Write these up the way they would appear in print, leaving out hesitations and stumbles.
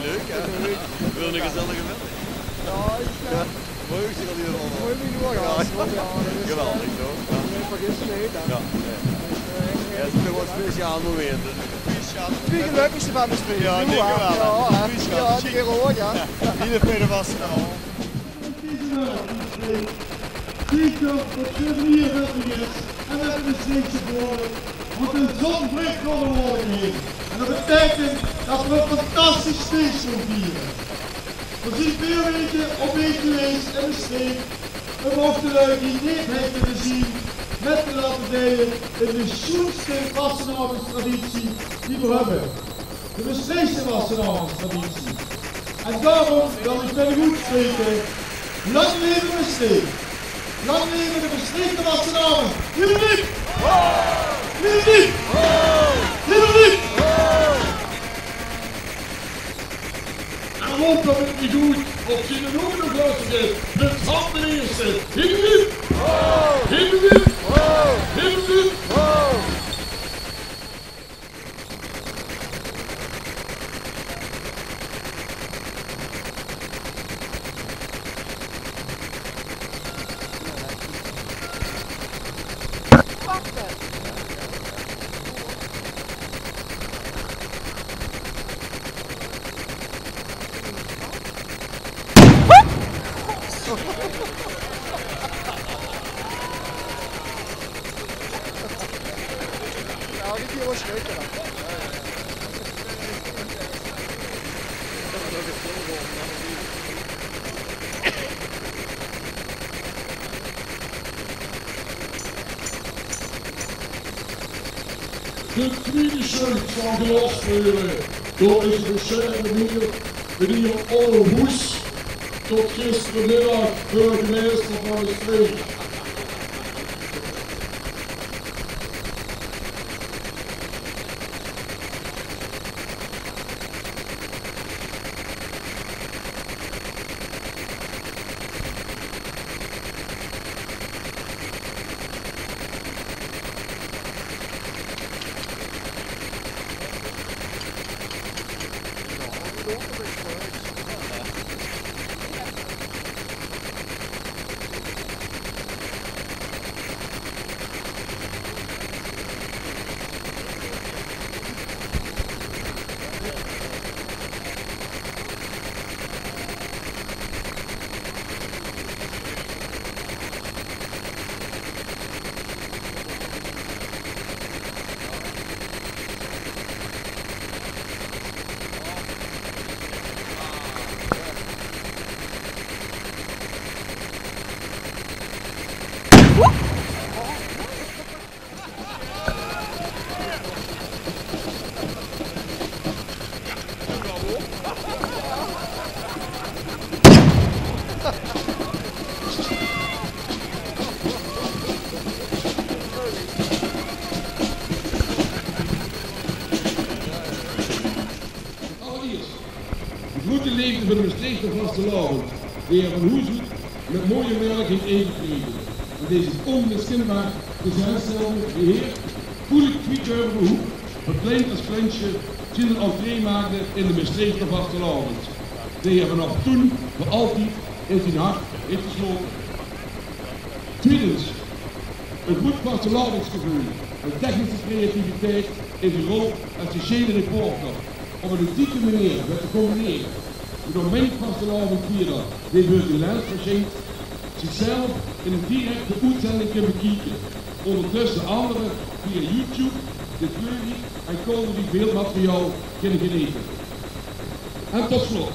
Leuk hè? We willen een gezellige middag. Ja, Mooi zich al hier al. mooi wie nu Geweldig hoor. Ja. Ja, het is toch wel een speciaal moment. Wie de leukste van de spring. Ja, denk ik wel. Ja, die keer hoor, ja. Ieder tweede was er al. Tienkamp tot 43 is en we hebben de steentje verloren. Want de zon breekt door de wolken heen. En dat betekent dat we een fantastisch feest zullen vieren. We zijn veel weken op één geweest en de streek. We mochten leuk die niet heeft kunnen zien met de laten delen in de schoenste Wassenavondstraditie die we hebben. De bestreekste Wassenavondstraditie. En daarom wil ik met u goed spreken. Lang leven Maastricht! Lang leven de Maastrichter Wassenavond! Lieve Diep! Lieve Diep! Lieve Diep! En loopt dat het niet goed, of zien er ook nog luisteren is. Het gaat de eerste! Lieve Diep! Lieve Diep! Lieve Diep! Ja, die keer was zeker. De tweede shirt van Glasveuren door is beschermde meneer Otto Hoes tot gistermiddag burgemeester van de streek. Grote leefde van de Maastrichter vastelavond, de heer Van Hoezen, met mooie melk in ingekregen. En deze onmiskenbaar gezelschapsstelde de heer Koelik Kwietjeur van Hoek, verkleind als kleintje, zijn een entree maakte in de Maastrichter vastelavond. De heer vanaf toen voor altijd in zijn hart heeft gesloten. Tweedens, een goed vastelavondsgevoel en technische creativiteit in zijn rol als sociale reporter op een ludieke manier met te combineren. Door menig vastelavondvierder deze burgerlijnsverschijnt zichzelf in een directe uitzending kan bekijken. Ondertussen anderen via YouTube, de Fleury en comedy beeldmateriaal kunnen genieten. En tot slot,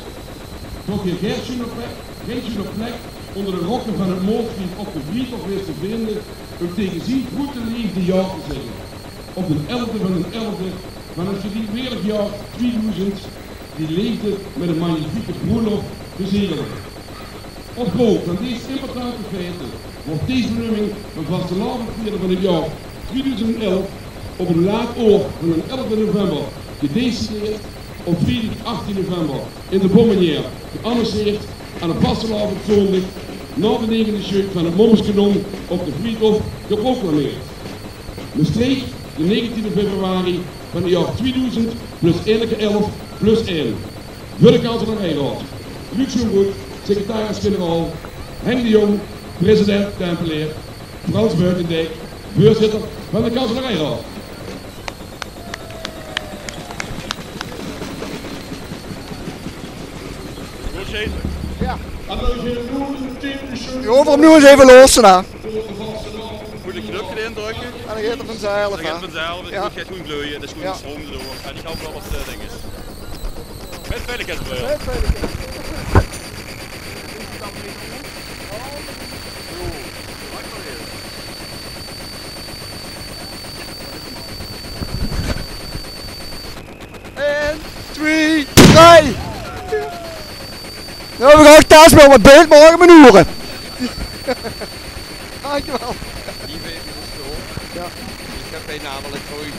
tot je Gertje op plek onder de rokken van het moordvriend op de Vliet of weer te vinden om tegen zijn goede liefde ja te zeggen. Op de 11e van de 11e van het gediend jaar 2000 die leefde met een magnifieke bruiloft bezegelen. Op grond van deze importante feiten wordt deze benoeming een vastelavondvierder van het jaar 2011 op een laat oor van de 11 november gedecideerd op vrijdag 18 november in de Bommenière geannonceerd aan de vastelavondzondag na de 9e shoot van het Mommerskanon op de Friedhof geproclameerd. Maastricht, de 19e februari van het jaar 2000 plus 11 plus 1. voor de kanselarijraad. Luc Schoengoed, secretaris-generaal. Henk de Jong, president Tempeleer. Frans Buitendijk, voorzitter van de kanselarijraad. Ja. Je hoeft hem nu eens even los na. Moet ik knopje erin drukken? En dan gaat het vanzelf. Dan gaat het vanzelf, Ja. het gaat gewoon gloeien, dat is gewoon de stroom erdoor. En ik hoop wel wat ding is. Met veiligheidsbril. En 2, 3. Nou, we gaan thuis met mijn beeld morgen benoeren. Dankjewel. Die weet je dus door. Ja. Ik heb bij namelijk voor u.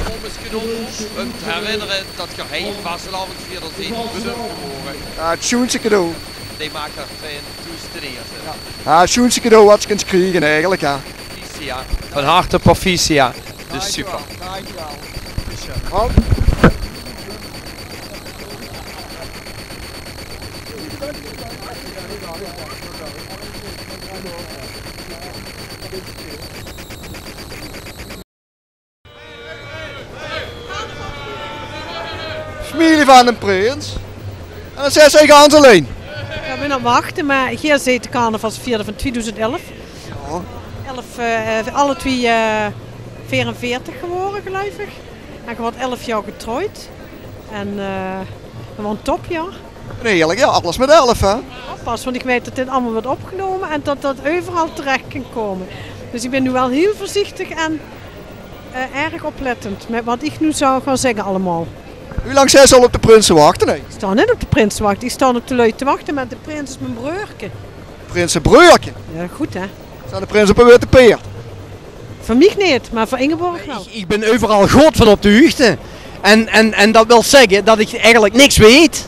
Om eens genoemd te herinneren dat je geen vastelavondvierder ziet bedoeld worden. Ja, het schoense cadeau. Die maken fijn toestuderen. Ja, het schoense cadeau wat je kunt krijgen eigenlijk, ja. Proficiat. Van harte proficiat. Dus super. Dankjewel. Halt. Familie van een prins. En dan zijn zij gans alleen. Ja, we zijn aan het wachten, maar hier zit de carnavalsvierde van 2011. Ja. Alle twee 44 geworden, geloof ik. En je wordt 11 jaar getrouwd. En gewoon een topjaar. Heerlijk, ja, alles met 11 hè. Pas, want ik weet dat dit allemaal wordt opgenomen en dat dat overal terecht kan komen. Dus ik ben nu wel heel voorzichtig en erg oplettend met wat ik nu zou gaan zeggen allemaal. Hoe lang zijn ze al op de prinsen wachten? Nee? Ik sta niet op de prins te wachten, ik sta op de lui te wachten, maar de prins is mijn broertje. Prinsenbreurtje. Ja, goed hè. Zijn de prins op een witte peer? Voor mij niet, maar voor Ingeborg wel. Ik ben overal groot van op de hoogte. En dat wil zeggen dat ik eigenlijk niks weet.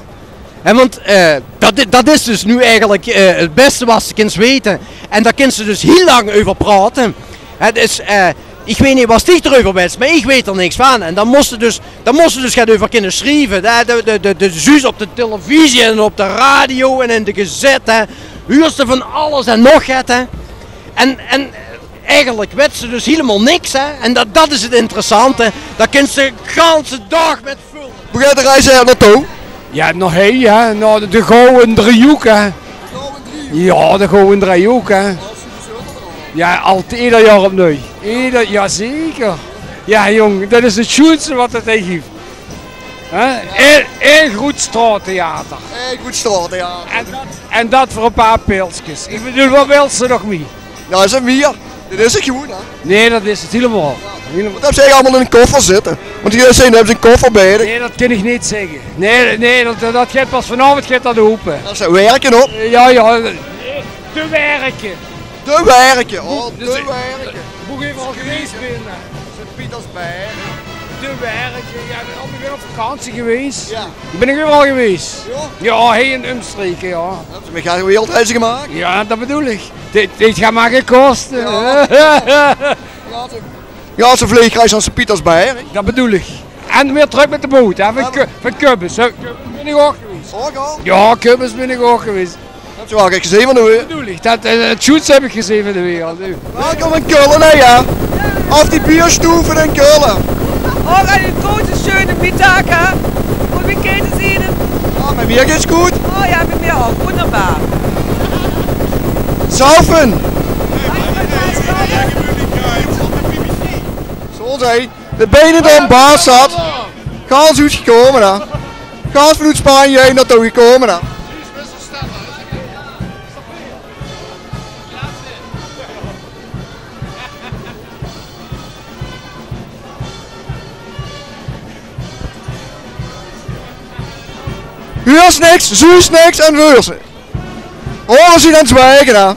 En want dat is dus nu eigenlijk het beste wat ze kunnen weten. En daar kunnen ze dus heel lang over praten. Dus, ik weet niet wat die erover weet, maar ik weet er niks van. En dan moesten dus gaan over kunnen schrijven. De zuus op de televisie en op de radio en in de gazette. Huurste van alles en nog het. Hè. En eigenlijk weet ze dus helemaal niks. Hè. En dat is het interessante. Daar kun je de ganse dag met vullen. Hoe gaat de reis er naartoe? Ja, nog heen, ja. Nou, de gouden driehoek, hè. Ja, de gouden driehoek, hè. Ja, altijd ieder jaar opnieuw. Ja, zeker. Ja, jong, dat is het schoonste wat het heeft. Eén goed straattheater. Goed straat, ja. En dat voor een paar pilsjes. Ik bedoel, wat wil ze nog mee? Ja, dat is een bier. Dit is het gewoon, hè. Nee, dat is het helemaal. Wat hebben zij allemaal in een koffer zitten? Want die zijn hebben ze een koffer bij. Nee, dat kan ik niet zeggen. Nee, dat gaat pas vanavond gaat dat open. Dat zijn werken op. Ja, te werken. De werken, oh, de Dus werken. Hoe even al geweest binnen? Sint-Pietersberg. De werken, ja, ik ben op vakantie geweest. Ja. Ik ben er al geweest. Ja? Ja, heen en omstreken, ja. Hebben ze met gaan wereldreizen gemaakt? Ja, dat bedoel ik. Dit gaat maar geen kosten. Ja, ze vliegreis aan Sint-Pietersberg. Dat bedoel ik. En weer terug met de boot, hè, van Kubbes. Kubbes ben ik ook geweest. Oh, Ja, Kubbes ben ik ook geweest. heb je wel gek gezien van de wereld? Dat bedoel ik. Het shoots heb ik gezien van de wereld. Welkom in Kullen, hè, ja. Auf die Bierstufen in Kullen. Auch einen großen, schönen Mittag, ja? Und wie geht es Ihnen? Ja, met mir geht's gut. Oh ja, mit mir auch. Wunderbar. Saufen. Zo zei de benen dan baas zat. Gans goed gekomen, hè. Gans vanuit Spanje heen naartoe gekomen, hè. Huurs niks, zoes niks en huurs niks. Horen ze dan zwijgen, hè.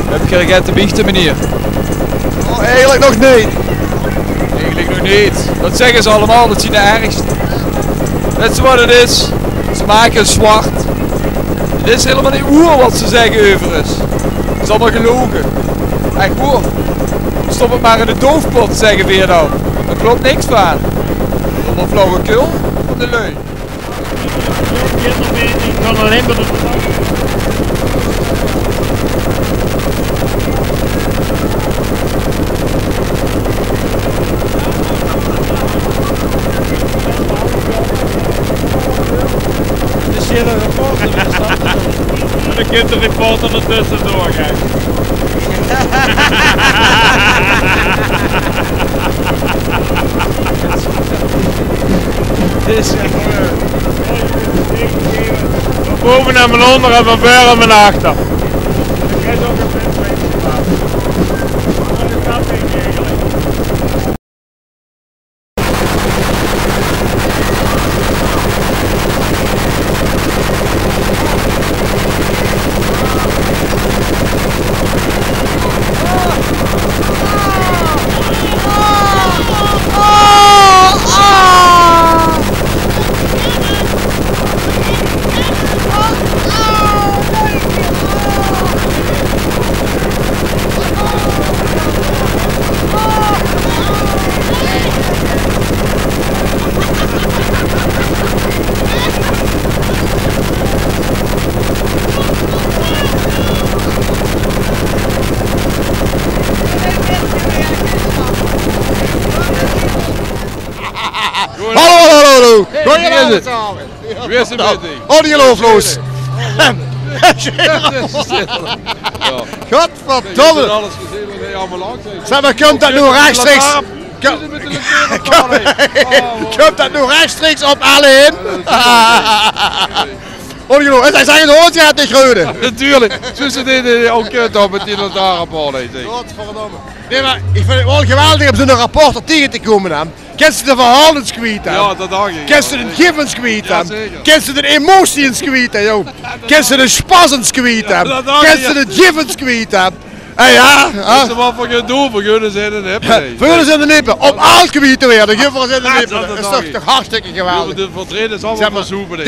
Heb je regent te biechten, meneer? Oh, eigenlijk nog niet. Eigenlijk nog niet. Dat zeggen ze allemaal, dat zien de ergst. Dat is wat het is. maken zwart. Dit is helemaal niet oer wat ze zeggen over is. Het is allemaal gelogen. Echt hoor. Stop het maar in de doofpot, zeggen we hier nou. Daar klopt niks van. Allemaal flauwekul van de lui. Ik kan alleen maar de en dan kunt de reporter er tussendoor gaan. Van boven naar mijn onder en van voor naar mijn achter. Ik krijg ook een Hallo. Goedenavond. Wie is er met die? Ongelooflijk. Godverdomme. Alles gezien wat hij allemaal langs heeft. Zeg maar, komt dat nu rechtstreeks? Komt dat nu rechtstreeks op alle in? Ongelooflijk. Hij zegt het hoort je het niet groeien. Natuurlijk. Zo zit hij ook op met die lantaarnpaal. Godverdomme. Nee, maar ik vind het wel geweldig om zo'n rapporter tegen te komen dan. Kent ze de verhalens kwijt dan? Ja, dat dacht ik. Kent ze de gevens kwijt dan? zeker. Kent ze de emoties kwijt dan, joh? Kent ze de spasens kwijt dan? dat dacht Kent ik, ze de gevens kwijt dan? En ja, Is er wat voor gedoe? Vergunnen zijn in de hippen. vullen ze in de lippen. Op alles kwijt weer. De gevens in de Ja, lippen. dat Dat is dacht toch ik. toch hartstikke geweldig. De vertreden is allemaal van soepen.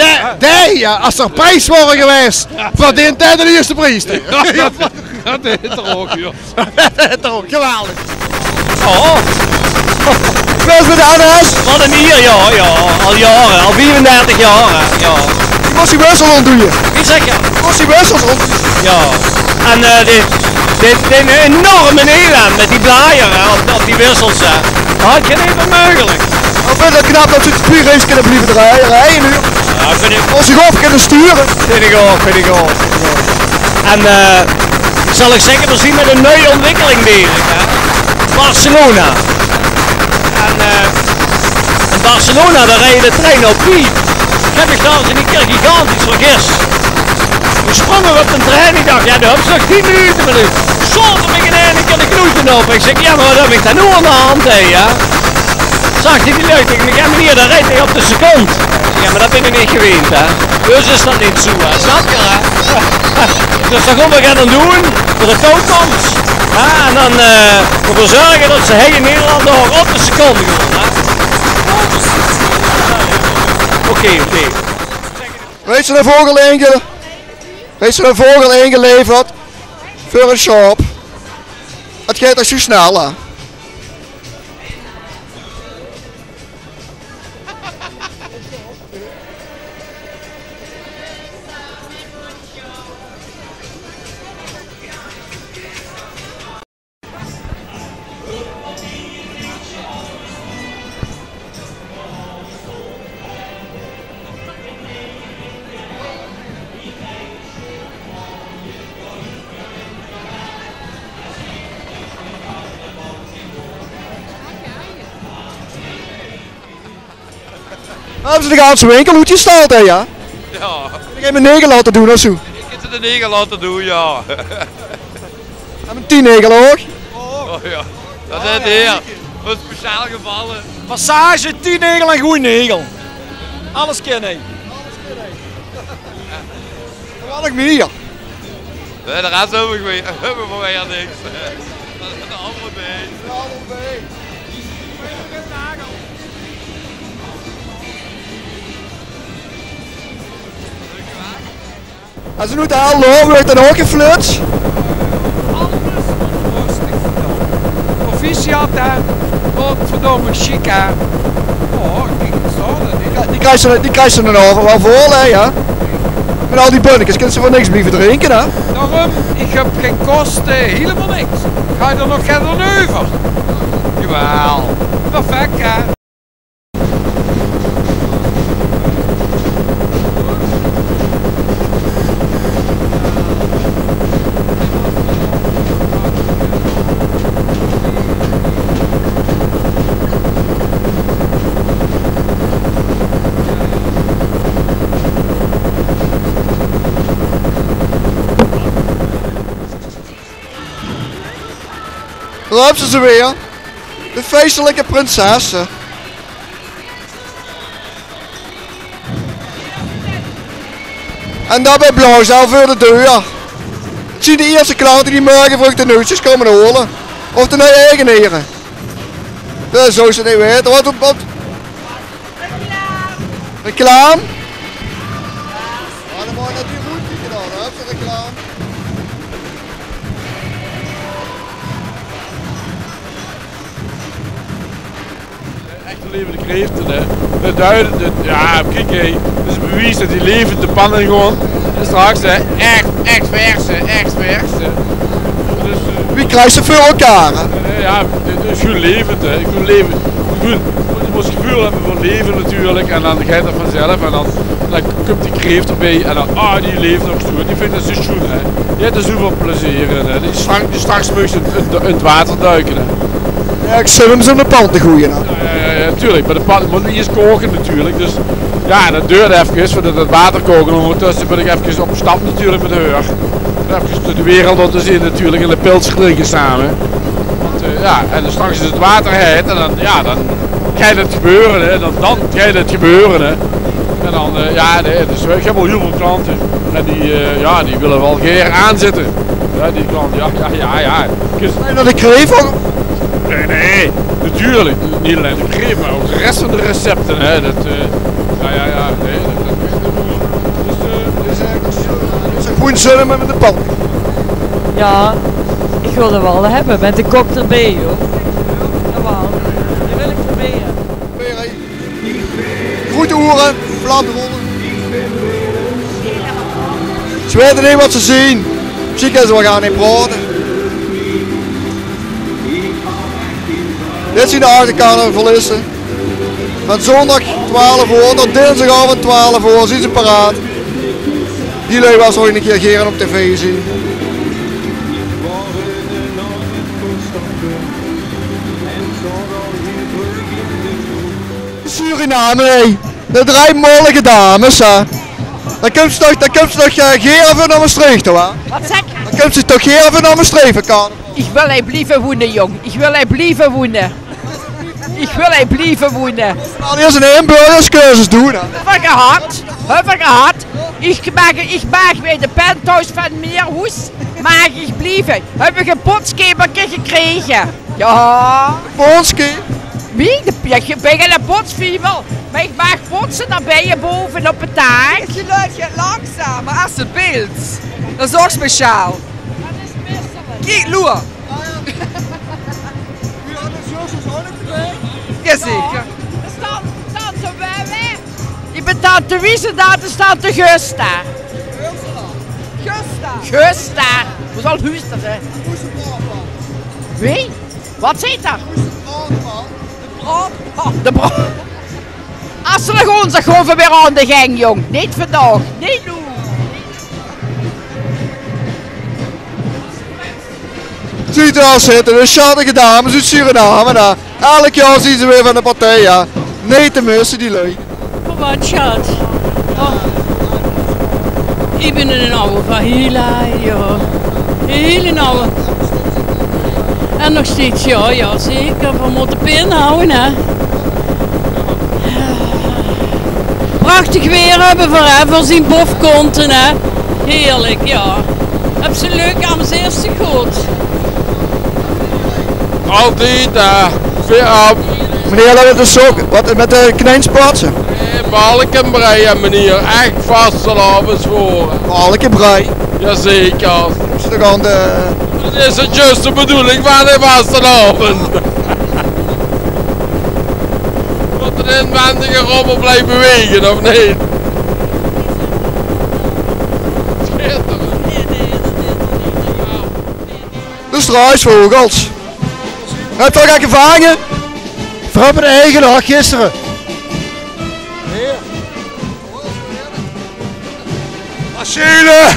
Als er prijs waren geweest, verdient hij de eerste prijs. Dat is er ook, joh. Dat is toch geweldig. Oh. Best met de adres. Wat een hier, ja. Al jaren, al 34 jaar. Ja. Die moest die wissel doen je. Wie zeg je? Die moest die wissel doen. Ja. En dit een enorme elend met die blaaieren op die wissels. Dat had geen even mogelijk. Ik vind het knap dat ze het puurrace kunnen blijven rijden nu. Ja, vind ik. Als zich op kunnen sturen. Vind ik ook. En zal ik zeggen, we zien met een nieuwe ontwikkeling bezig. Hè? Barcelona. En in Barcelona, daar rijden de treinen op wie? Ik heb me daar eens een keer gigantisch vergist. We sprongen op een trein, ik dacht, ja, dat is nog 10 minuten. Zonder me geen ene keer de knoeten op. Ik zeg, ja, maar wat heb ik daar nu aan de hand, hè? Ja? Zag hij die leuk tegen me, ja meneer, daar rijdt hij op de seconde. Ja, maar dat ben ik niet gewend, hè. Dus is dat niet zo, hè. Snap je, hè? Dus dat gaan we gaan doen, voor de toekomst. Ja, en dan ervoor zorgen dat ze heel Nederland nog op de seconde gaan, hè. Oké. Weet je een vogel ingeleverd voor een shop? Het gaat toch zo snel, hè? Hebben ze de ganse winkel hoe je staat, hè, ja? Ja. Ik heb mijn negen laten doen of zo. Ik heb ze de 9 laten doen, ja. En mijn 10 negen hoog. Oh ja. Dat is het hier. Een speciaal gevallen. Massage, 10 negel en goeie negel. Alles kennen. Wat ik meer. Nee, de rest hebben we voor mij niks. Dat is de andere been. Als ze nu de hel lopen, wordt dan ook geflutst. Proficiat hè. Wat verdomme chic hè. Oh, kijk eens zo. Die krijgt ze dan over wel vol, hè, ja. Met al die bunnetjes kunnen ze voor niks blijven drinken, hè. Daarom, ik heb geen kosten, helemaal niks. Ga je er nog verder over? Jawel, perfect hè. Daar hebben ze weer. De feestelijke prinsessen. En daarbij blauw zelf voor de deur. Het zien de eerste klanten die morgen voor de neusjes komen halen. Of de nieuwe eigenaren. Dus zo is het niet weten. Wat? Reclame? Ja, dan moet je natuurlijk goed kijken dan. Dan heb je reclame. Levende kreeften, hè. Ja, kijk hé, het is bewijs dat die levende pannen gewoon straks hè, echt verse. Dus, wie krijgt ze voor elkaar? Ja, het is gewoon levend hè, gewoon levend. Je moet het gevoel hebben van leven natuurlijk en dan ga je dat vanzelf en dan komt die kreeft erbij en dan, die leeft nog zo, die vindt dat zo schoon hè. Je hebt er zoveel plezier in hè, die straks moet je in het water duiken hè. Ja, ik zit hem zo in de pan te gooien. Ja, natuurlijk, maar de pan moet niet eens koken natuurlijk, dus ja, dat duurde even, voordat het water koken, ondertussen ben ik even op stap natuurlijk met de heur. Even de wereld om te zien natuurlijk en de pils drinken samen. Want ja, en dan straks is het water heet en dan, ja, dan krijg je het gebeuren hè, dan krijg je het gebeuren hè. En dan, ja, nee, dus ik heb al heel veel klanten en die willen wel geer aanzitten. Ja, die klanten, ja. En dat de kreeft ook? Nee, natuurlijk. Niet alleen de kreeft, maar ook de rest van de recepten. Hè. Dat, nee. Dus een goede zullen met de pan. Ja, ik wil er wel hebben, met de kok erbij, joh. Jawel, die wil ik erbij hebben. Goed oren, flatrollen. Ze weten niet wat ze zien. Misschien kunnen ze wel gaan in praten. Dit zijn de achtercarnavalisten. Van zondag 12 uur tot dinsdagavond 12 uur zien ze paraat. Die lui was ooit een keer geren op tv zien. Suriname, hé. De drie mooie dames, hè. Dan komt ze toch geren voor naar Maastricht, hoor. Wat zeg je? Dan komt ze toch geren voor naar Maastricht, carnaval. Ik wil hij blijven wonen, jong. Ik wil hij blijven wonen. Ik wil hij blijven wonen. Nou, eerst een inburgerscursus doen, hè. Hebben gehad. Ik mag bij de penthouse van Meerhoes. Mag ik blijven. Heb ik een potskepertje gekregen. Ja. Potske? Wie? Ik ben een potsfieber. Maar ik mag potsen naar bij je boven op het taak. Je luidt langzamer als het beeld. Dat is ook speciaal. Kijk, Loer. Jazeker. Tante Wemme. Ik ben tante Wiese, daar is tante Gusta. Gusta. Hoe zal Gusta zijn? Wie? Wat zit er? De brood. Als ze gewoon zich gewoon weer aan de gang, jong. Niet vandaag. Niet doen. Ziet er al zitten, de schattige dames uit Suriname. Nou. Elk jaar zien ze weer van de partij, ja. Nee te missen, die lui. Wat schat. Oh. Ik ben een oude van Hila, ja. Hele oude. En nog steeds, ja zeker. We moeten pin houden, hè. Prachtig weer hebben voor zien bofkonten, hè. Heerlijk, ja. Heb ze leuk aan mijn eerste goed. Altijd, Meneer, dat is ook wat met de knijnspatsen. Balkenbrei, meneer. Echt vastelavondsvoren. Balkenbrei? Jazeker. Is toch aan de... Dat is het juiste bedoeling van de vastelavond. Dat de inwendige rommel blijft bewegen, of niet? De struisvogels. Heb je toch echt gevangen? Vrouw mijn eigen dag gisteren. Machine!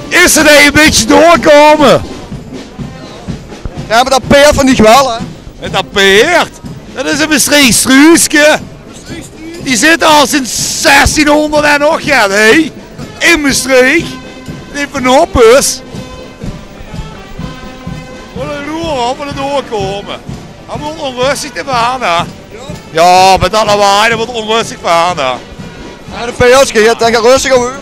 Is er een beetje doorkomen? Ja, maar dat peert van die wel, hè? En dat peert? Dat is een Maastricht struisje. Die zit al sinds 1600 en nog, ja, nee. In Maastricht. Die van Hoppus. Moet er roer op, moet er doorkomen. Dat moet onrustig te gaan, hè? Ja, met dat lawaai, dat moet onrustig gaan, hè? Ja, de peertje, je hebt echt rustig over.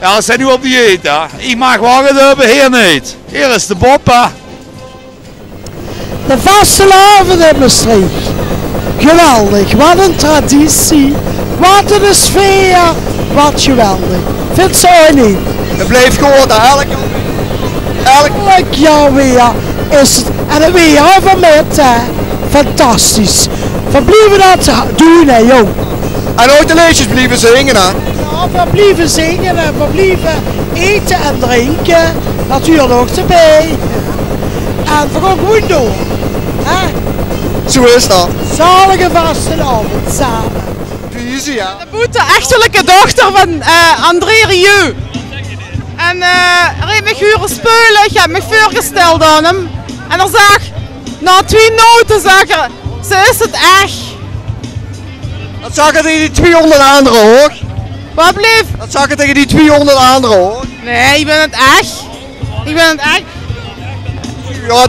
Ja, we zijn nu op dieet, hè. Ik mag wachten, de beheer niet. Hier is de Bob, hè. De vastelavond in Maastricht. Geweldig, wat een traditie. Wat een sfeer. Wat geweldig. Vindt ze ook niet? Het blijft gewoon elk jaar weer is het. En het weer van met, fantastisch. We blijven dat doen, hè, jong. En ook de leesjes blijven zingen, hè? Ja, we blijven zingen en we blijven eten en drinken. Natuurlijk ook erbij. En we gaan gewoon door. Hè? Zo is dat. Zalige vastelavond samen. Easy, ja. De boete echtelijke dochter van André Rieu. En hij heeft me huren spelen, ik heb me voorgesteld aan hem. En dan zag, na 2 noten zag er, ze is het echt. Dat zag je tegen die 200 anderen, hoor. Wat bleef? Dat zag je tegen die 200 anderen, hoor. Nee, ik ben het echt. Ik ben het echt. Ja,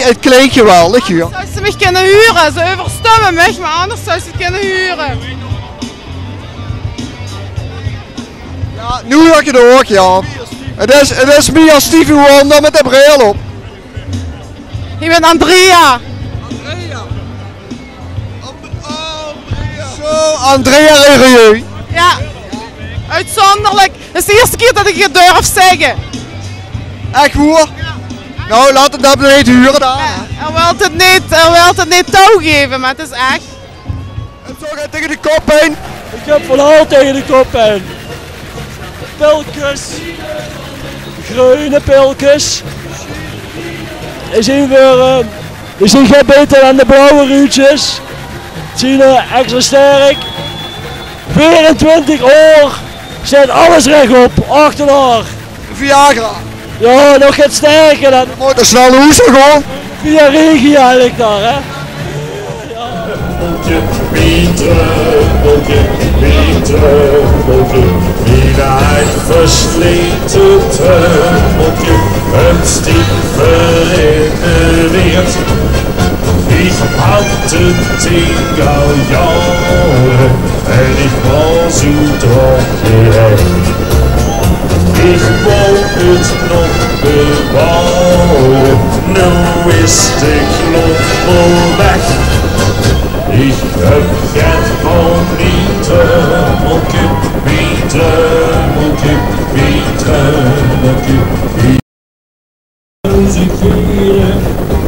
het klinkt geweldig, ja. Zou ze mij kunnen huren? Ze overstemmen mij, maar anders zou ze het kunnen huren. Ja, nu hoor je het ook, ja. Het is meer als Stevie Wonder met de bril op. Ik ben Andrea. Zo, Andrea Rieu. Ja, uitzonderlijk. Het is de eerste keer dat ik het durf zeggen. Echt hoor? Nou, laat het dat niet huren dan. Hij wil het niet toegeven, maar het is echt. En zo gaat tegen de kop heen. Ik heb van al tegen de kop heen. Pilkjes. Groene pilkjes. Die zien geen beter dan de blauwe ruutjes. Die zien extra sterk. 24 uur. Zet alles rechtop. Achternaar. Viagra. Ja, nog het sterker dan. Moet er snel hoesten gewoon. Via regia eigenlijk daar, hè. Trummeltje, wieder ein versleten Trummeltje, een stiever in de weert. Ich hatte 10 Jahre en ich war so trotzdem. Ich wollte het nog bewaren, nu is de knoppel weg. Ich hab gern von wie Trummeltje, muzikeren,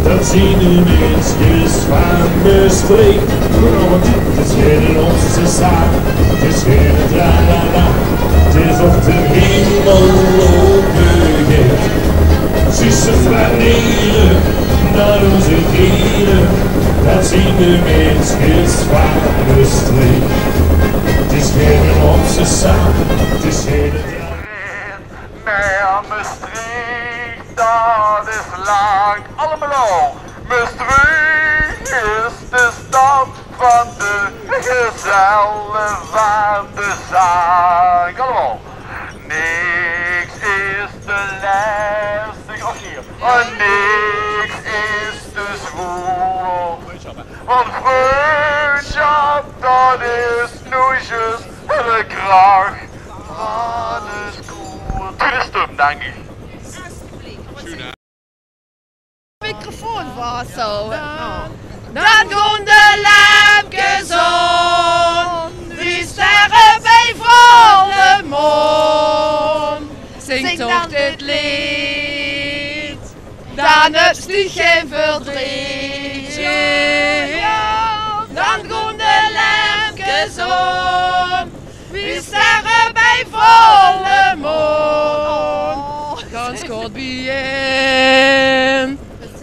dat zien de mensen van Maastricht. Het is geen onze zaak, het is geen tra-la-la, het is op de hemel opgegeven. Ze flaneren naar onze heren, dat zien de mensen van Maastricht. Het is geen onze zaak, het is geen Maar Maastricht, dat is lang allemaal. Maastricht is de stad van de gezellen van de zang. Allemaal. Niks is te lastig, of hier. Niks is te zwoel. Want vriendschap, dat is snoesjes en de kracht van de school. Toeristum, denk ik. Microfoon was zo. Dan doen de lampjes dan is het geen verdriet. Dan gaan de lampjes om. We sterren bij volle maan. Dan schot bijeen.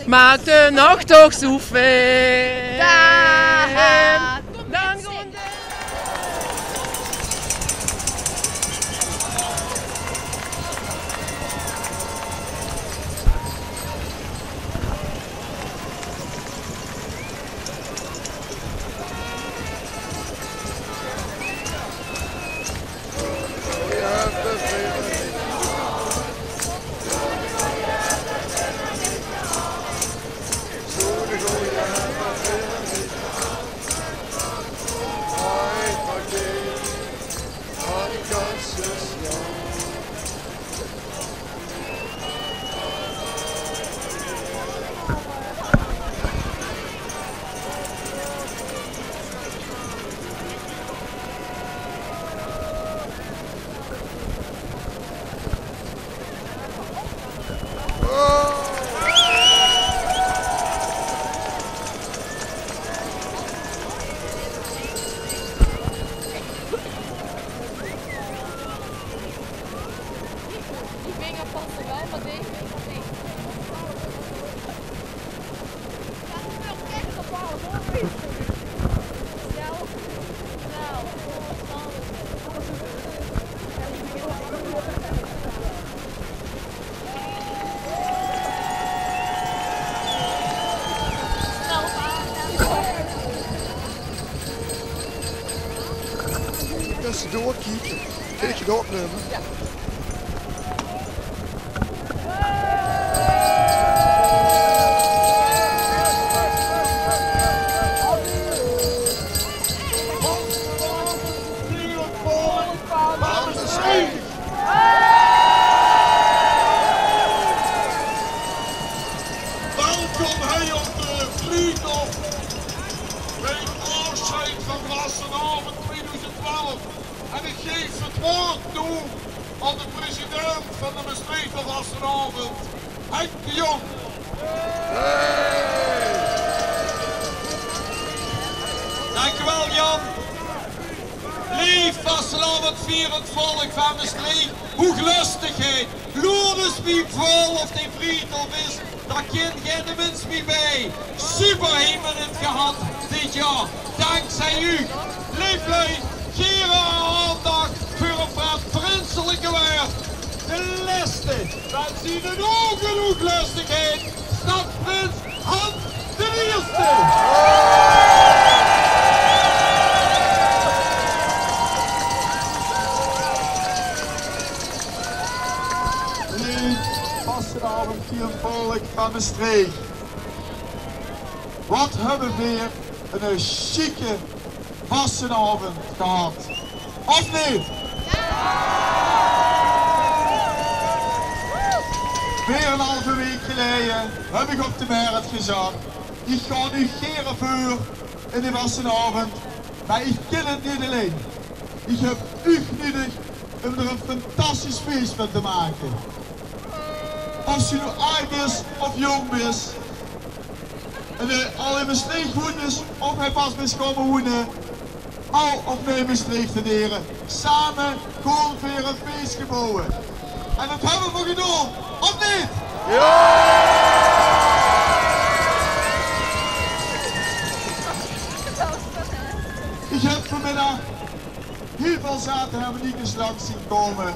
Maakt de nacht toch zo fijn. Dan gaan de... Dat is doorkijken. Kijk je dat opnemen? Ja. Welkom hij op de vliegtuig bij het afscheid van Vastenavond 2012. En ik geef het woord toe aan de president van de Maastrichter Vastenavond, Henk de Jong. Dankjewel Jan. Lief Vastenavond vierend volk van Maastricht. Hoe lustigheid. Loerders wie vol of die vriendel is. Daar kent geen mens meer bij. Super hebben we het gehad dit jaar. Dankzij u. Lieflui, geren aandacht voor een wat prinselijke weer. De leste. Dat zien we ook genoeg lustigheid. Stadsprins Hans de Eerste. Vastenavond vierend volk van Maastricht. Wat hebben we weer een chique Vastenavond gehad. Of niet? Weer een halve week geleden heb ik op de markt gezegd. Ik ga nu geen vuur in de Vastenavond, maar ik kan het niet alleen. Ik heb u nodig om er een fantastisch feest van te maken. Of ze nu oud is of jong is. En al in Maastricht woont is of hij pas is komen wonen. Al of mee Maastricht te leren. Samen gewoon weer een feest gebouwen. En dat hebben we gedaan, of niet? Ja! Ik heb vanmiddag heel veel zaten hebben niet eens langs zien komen.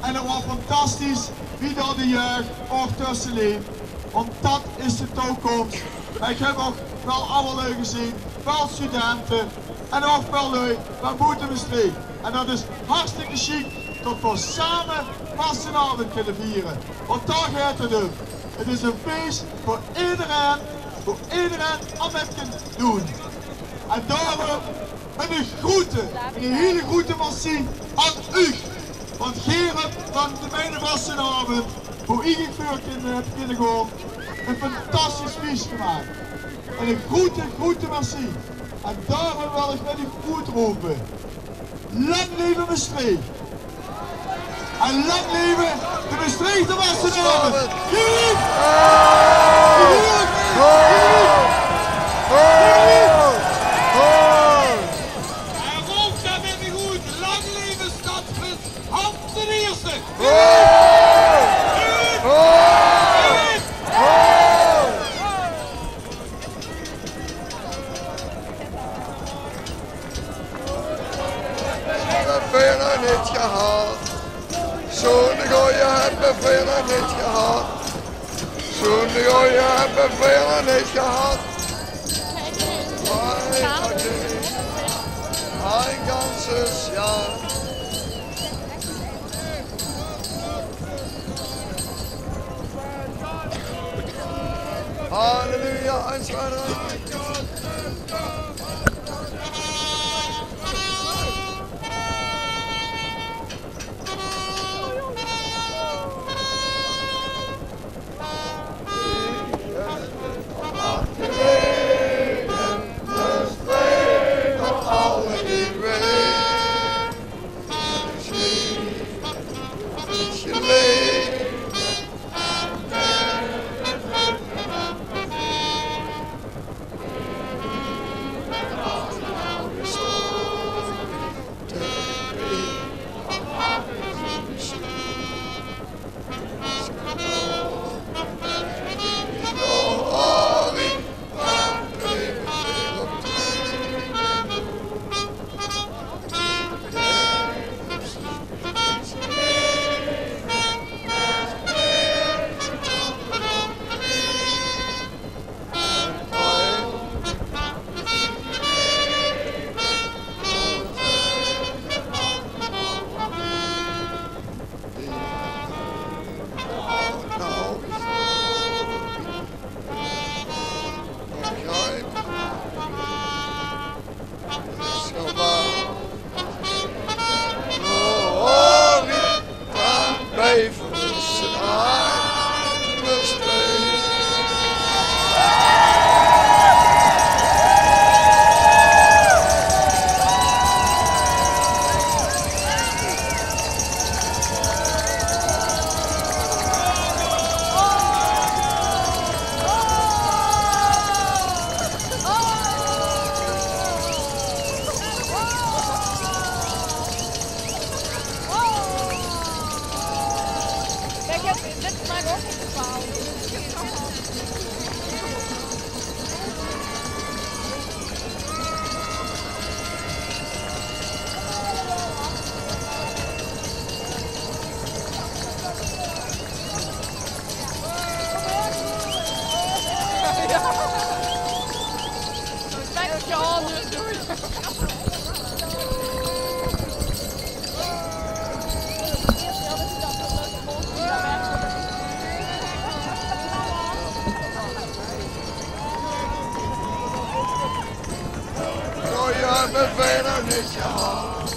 En het was fantastisch wie daar de jeugd ook tussen leeft. Want dat is de toekomst. Maar ik heb ook wel allemaal leuk gezien, wel studenten en ook wel leuk van Boete Maastricht. En dat is hartstikke chic dat we samen Vastenavond kunnen vieren. Want daar gaat het om. Het is een feest voor iedereen om het te doen. En daarom een groeten, een hele groete massie aan u. Want Gerard van de mijne Vastenavond, hoe ik voor heb kunnen gaan, een fantastisch feest gemaakt. En een grote massie. En daarom wil ik met u goed roepen. Lang leven Maastricht! En lang leven de Maastrichter Wassenaar. Gerief! En roept dat met me goed. Lang leven Stadsvis. Hans de Eerste. Bijna niet gehad. Zo'n goeie hebben bijna niet gehad. Zo'n goeie hebben bijna niet gehad. Ein ganzes Jahr. Halleluja, 1, 2, 3. Bijna niet gehad.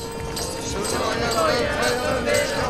Zo je bijna niet